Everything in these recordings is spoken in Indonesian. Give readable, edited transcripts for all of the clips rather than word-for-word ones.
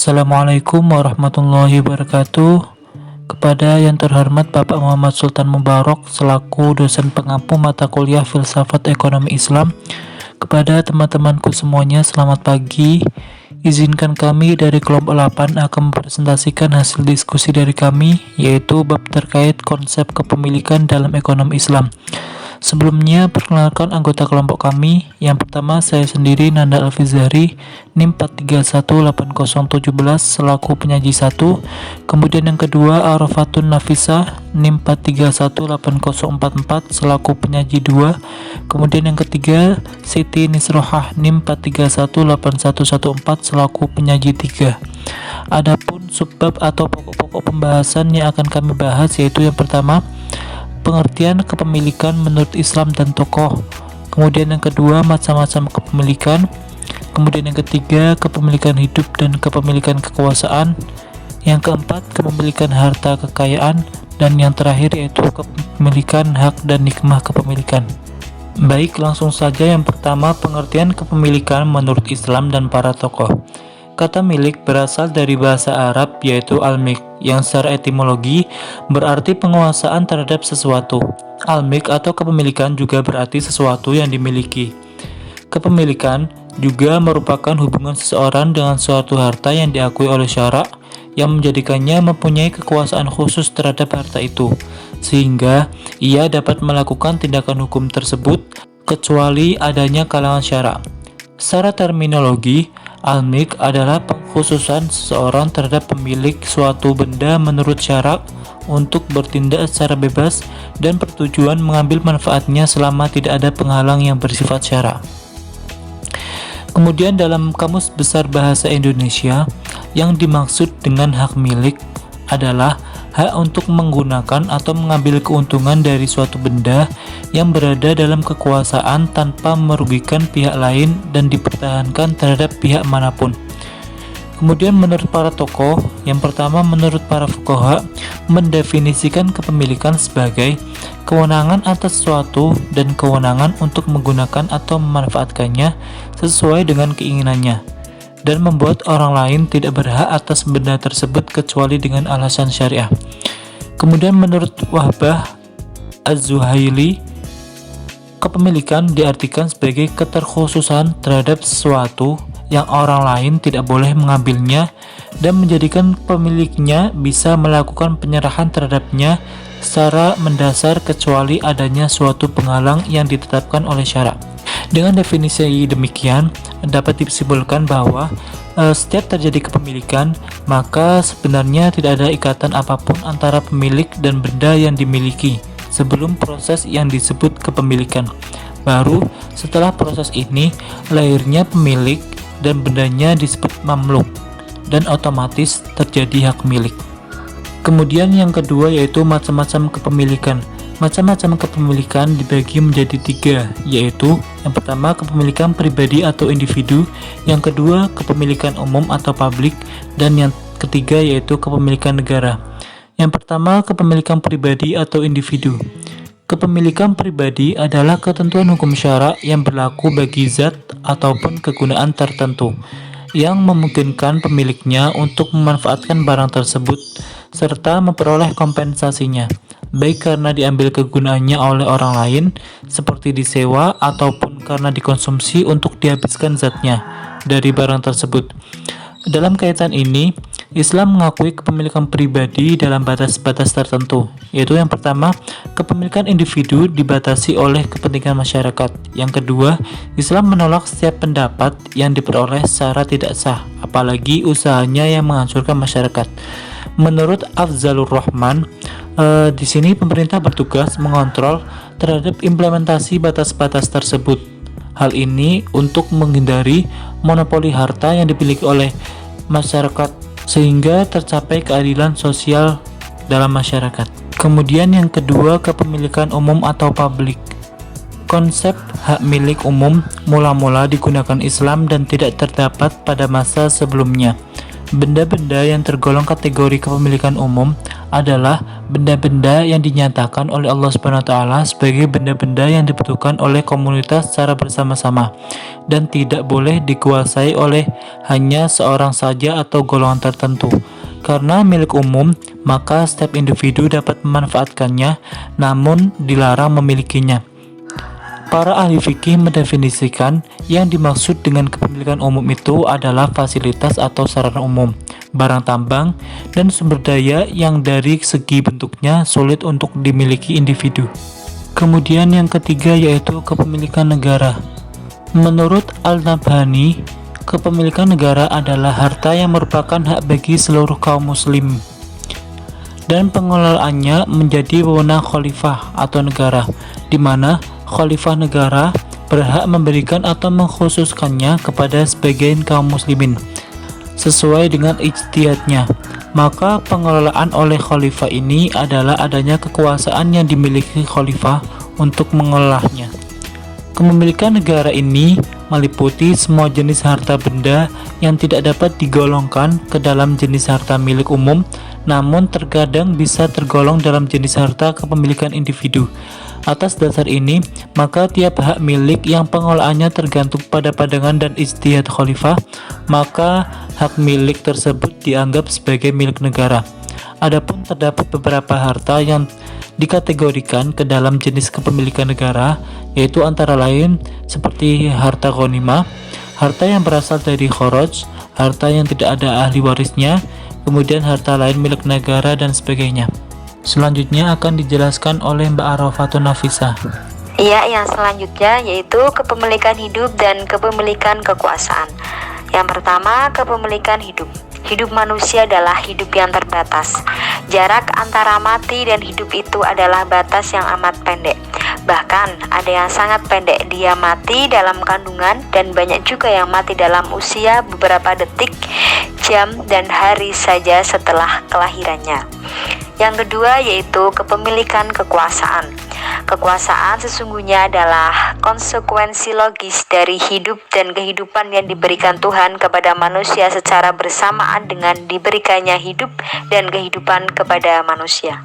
Assalamualaikum warahmatullahi wabarakatuh. Kepada yang terhormat Bapak Muhammad Sultan Mubarok selaku dosen pengampu mata kuliah Filsafat Ekonomi Islam. Kepada teman-temanku semuanya, selamat pagi. Izinkan kami dari kelompok 8 akan mempresentasikan hasil diskusi dari kami, yaitu bab terkait konsep kepemilikan dalam ekonomi Islam. Sebelumnya, perkenalkan anggota kelompok kami. Yang pertama, saya sendiri, Nanda Alfizari, NIM 4318017 selaku penyaji 1. Kemudian yang kedua, Arafatun Nafisa, NIM 4318044 selaku penyaji 2. Kemudian yang ketiga, Siti Nisrohah, NIM 4318114 selaku penyaji 3. Adapun subbab atau pokok-pokok pembahasan yang akan kami bahas yaitu yang pertama, pengertian kepemilikan menurut Islam dan tokoh. Kemudian yang kedua, macam-macam kepemilikan. Kemudian yang ketiga, kepemilikan hidup dan kepemilikan kekuasaan. Yang keempat, kepemilikan harta kekayaan. Dan yang terakhir yaitu kepemilikan hak dan nikmah kepemilikan. Baik, langsung saja. Yang pertama, pengertian kepemilikan menurut Islam dan para tokoh. Kata milik berasal dari bahasa Arab yaitu al-milk, yang secara etimologi berarti penguasaan terhadap sesuatu. Al-milk atau kepemilikan juga berarti sesuatu yang dimiliki. Kepemilikan juga merupakan hubungan seseorang dengan suatu harta yang diakui oleh syarak, yang menjadikannya mempunyai kekuasaan khusus terhadap harta itu, sehingga ia dapat melakukan tindakan hukum tersebut kecuali adanya kalangan syarak. Secara terminologi, al-milk adalah pengkhususan seseorang terhadap pemilik suatu benda menurut syarak untuk bertindak secara bebas dan bertujuan mengambil manfaatnya selama tidak ada penghalang yang bersifat syarak. Kemudian dalam Kamus Besar Bahasa Indonesia, yang dimaksud dengan hak milik adalah hak untuk menggunakan atau mengambil keuntungan dari suatu benda yang berada dalam kekuasaan tanpa merugikan pihak lain dan dipertahankan terhadap pihak manapun. Kemudian menurut para tokoh, yang pertama menurut para fuqaha mendefinisikan kepemilikan sebagai kewenangan atas sesuatu dan kewenangan untuk menggunakan atau memanfaatkannya sesuai dengan keinginannya, dan membuat orang lain tidak berhak atas benda tersebut kecuali dengan alasan syariah. Kemudian menurut Wahbah Az-Zuhaili, kepemilikan diartikan sebagai keterkhususan terhadap sesuatu yang orang lain tidak boleh mengambilnya dan menjadikan pemiliknya bisa melakukan penyerahan terhadapnya secara mendasar kecuali adanya suatu penghalang yang ditetapkan oleh syarak. Dengan definisi demikian, dapat disimpulkan bahwa setiap terjadi kepemilikan, maka sebenarnya tidak ada ikatan apapun antara pemilik dan benda yang dimiliki sebelum proses yang disebut kepemilikan. Baru setelah proses ini, lahirnya pemilik dan bendanya disebut mamluk, dan otomatis terjadi hak milik. Kemudian yang kedua yaitu macam-macam kepemilikan. Macam-macam kepemilikan dibagi menjadi 3, yaitu yang pertama kepemilikan pribadi atau individu, yang kedua kepemilikan umum atau publik, dan yang ketiga yaitu kepemilikan negara. Yang pertama kepemilikan pribadi atau individu. Kepemilikan pribadi adalah ketentuan hukum syarak yang berlaku bagi zat ataupun kegunaan tertentu yang memungkinkan pemiliknya untuk memanfaatkan barang tersebut serta memperoleh kompensasinya, baik karena diambil kegunaannya oleh orang lain seperti disewa ataupun karena dikonsumsi untuk dihabiskan zatnya dari barang tersebut. Dalam kaitan ini, Islam mengakui kepemilikan pribadi dalam batas-batas tertentu, yaitu yang pertama, kepemilikan individu dibatasi oleh kepentingan masyarakat. Yang kedua, Islam menolak setiap pendapat yang diperoleh secara tidak sah, apalagi usahanya yang menghancurkan masyarakat. Menurut Afzalur Rahman, di sini pemerintah bertugas mengontrol terhadap implementasi batas-batas tersebut. Hal ini untuk menghindari monopoli harta yang dimiliki oleh masyarakat sehingga tercapai keadilan sosial dalam masyarakat. Kemudian yang kedua, kepemilikan umum atau publik. Konsep hak milik umum mula-mula digunakan Islam dan tidak terdapat pada masa sebelumnya. Benda-benda yang tergolong kategori kepemilikan umum adalah benda-benda yang dinyatakan oleh Allah Subhanahu wa taala sebagai benda-benda yang dibutuhkan oleh komunitas secara bersama-sama dan tidak boleh dikuasai oleh hanya seorang saja atau golongan tertentu. Karena milik umum, maka setiap individu dapat memanfaatkannya namun dilarang memilikinya. Para ahli fikih mendefinisikan yang dimaksud dengan kepemilikan umum itu adalah fasilitas atau sarana umum, barang tambang, dan sumber daya yang dari segi bentuknya sulit untuk dimiliki individu. Kemudian yang ketiga yaitu kepemilikan negara. Menurut Al-Nabhani, kepemilikan negara adalah harta yang merupakan hak bagi seluruh kaum muslim dan pengelolaannya menjadi wewenang khalifah atau negara, di mana khalifah negara berhak memberikan atau mengkhususkannya kepada sebagian kaum muslimin sesuai dengan ijtihadnya. Maka pengelolaan oleh khalifah ini adalah adanya kekuasaan yang dimiliki khalifah untuk mengelolanya. Kepemilikan negara ini meliputi semua jenis harta benda yang tidak dapat digolongkan ke dalam jenis harta milik umum, namun terkadang bisa tergolong dalam jenis harta kepemilikan individu. Atas dasar ini, maka tiap hak milik yang pengelolaannya tergantung pada pandangan dan ijtihad khalifah, maka hak milik tersebut dianggap sebagai milik negara. Adapun terdapat beberapa harta yang dikategorikan ke dalam jenis kepemilikan negara, yaitu antara lain seperti harta ghanimah, harta yang berasal dari kharaj, harta yang tidak ada ahli warisnya, kemudian harta lain milik negara dan sebagainya. Selanjutnya akan dijelaskan oleh Mbak Arafatun Nafisa. Iya, yang selanjutnya yaitu kepemilikan hidup dan kepemilikan kekuasaan. Yang pertama, kepemilikan hidup. Hidup manusia adalah hidup yang terbatas. Jarak antara mati dan hidup itu adalah batas yang amat pendek. Bahkan ada yang sangat pendek, dia mati dalam kandungan, dan banyak juga yang mati dalam usia beberapa detik, jam, dan hari saja setelah kelahirannya. Yang kedua yaitu kepemilikan kekuasaan. Kekuasaan sesungguhnya adalah konsekuensi logis dari hidup dan kehidupan yang diberikan Tuhan kepada manusia secara bersamaan dengan diberikannya hidup dan kehidupan kepada manusia.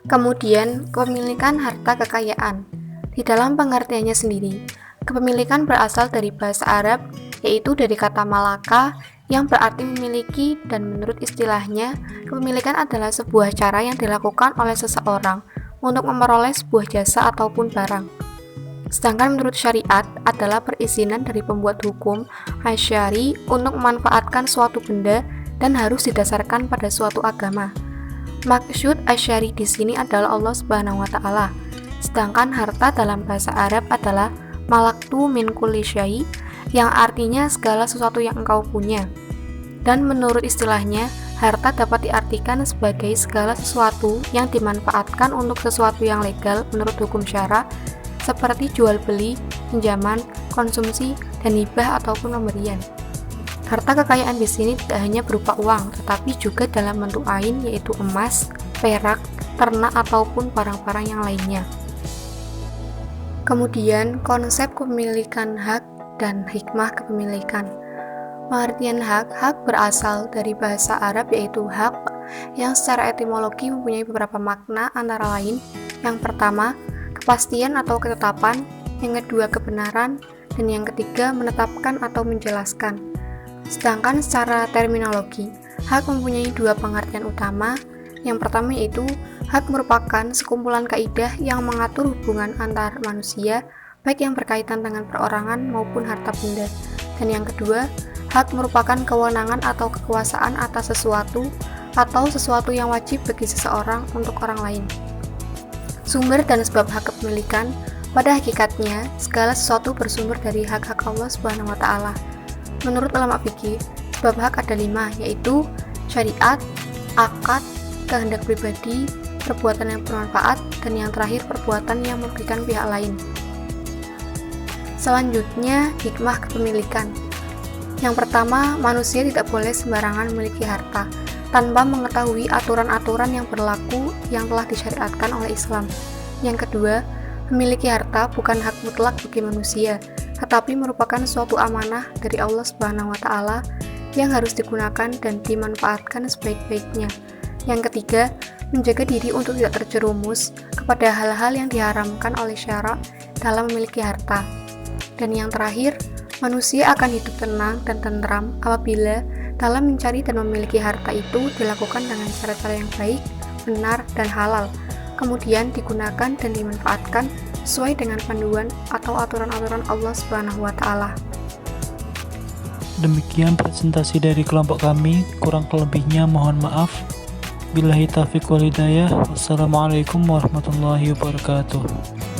Kemudian, kepemilikan harta kekayaan. Di dalam pengertiannya sendiri, kepemilikan berasal dari bahasa Arab, yaitu dari kata malaka, yang berarti memiliki, dan menurut istilahnya, kepemilikan adalah sebuah cara yang dilakukan oleh seseorang untuk memperoleh sebuah jasa ataupun barang. Sedangkan menurut syariat adalah perizinan dari pembuat hukum asyari untuk memanfaatkan suatu benda dan harus didasarkan pada suatu agama. Maksud asyari di sini adalah Allah Subhanahu wa taala. Sedangkan harta dalam bahasa Arab adalah malaktu min kulli syai, yang artinya segala sesuatu yang engkau punya. Dan menurut istilahnya, harta dapat diartikan sebagai segala sesuatu yang dimanfaatkan untuk sesuatu yang legal menurut hukum syara, seperti jual beli, pinjaman, konsumsi, dan hibah ataupun pemberian. Harta kekayaan di sini tidak hanya berupa uang, tetapi juga dalam bentuk ain, yaitu emas, perak, ternak ataupun barang-barang yang lainnya. Kemudian, konsep kepemilikan hak dan hikmah kepemilikan. Pengertian hak berasal dari bahasa Arab yaitu hak, yang secara etimologi mempunyai beberapa makna antara lain. Yang pertama, kepastian atau ketetapan, yang kedua kebenaran, dan yang ketiga menetapkan atau menjelaskan. Sedangkan secara terminologi, hak mempunyai dua pengertian utama. Yang pertama yaitu hak merupakan sekumpulan kaidah yang mengatur hubungan antar manusia, baik yang berkaitan dengan perorangan maupun harta benda. Dan yang kedua, hak merupakan kewenangan atau kekuasaan atas sesuatu atau sesuatu yang wajib bagi seseorang untuk orang lain. Sumber dan sebab hak kepemilikan, pada hakikatnya segala sesuatu bersumber dari hak-hak Allah Subhanahu wa taala. Menurut ulama fikih, sebab hak ada 5, yaitu syariat, akad, kehendak pribadi, perbuatan yang bermanfaat, dan yang terakhir perbuatan yang merugikan pihak lain. Selanjutnya, hikmah kepemilikan. Yang pertama, manusia tidak boleh sembarangan memiliki harta tanpa mengetahui aturan-aturan yang berlaku yang telah disyariatkan oleh Islam. Yang kedua, memiliki harta bukan hak mutlak bagi manusia, tetapi merupakan suatu amanah dari Allah Subhanahu wa taala yang harus digunakan dan dimanfaatkan sebaik-baiknya. Yang ketiga, menjaga diri untuk tidak terjerumus kepada hal-hal yang diharamkan oleh syarak dalam memiliki harta. Dan yang terakhir, manusia akan hidup tenang dan tentram apabila dalam mencari dan memiliki harta itu dilakukan dengan cara-cara yang baik, benar, dan halal, kemudian digunakan dan dimanfaatkan sesuai dengan panduan atau aturan-aturan Allah Subhanahu wa Ta'ala. Demikian presentasi dari kelompok kami, kurang lebihnya mohon maaf. Billahi taufiq wal hidayah. Wassalamualaikum warahmatullahi wabarakatuh.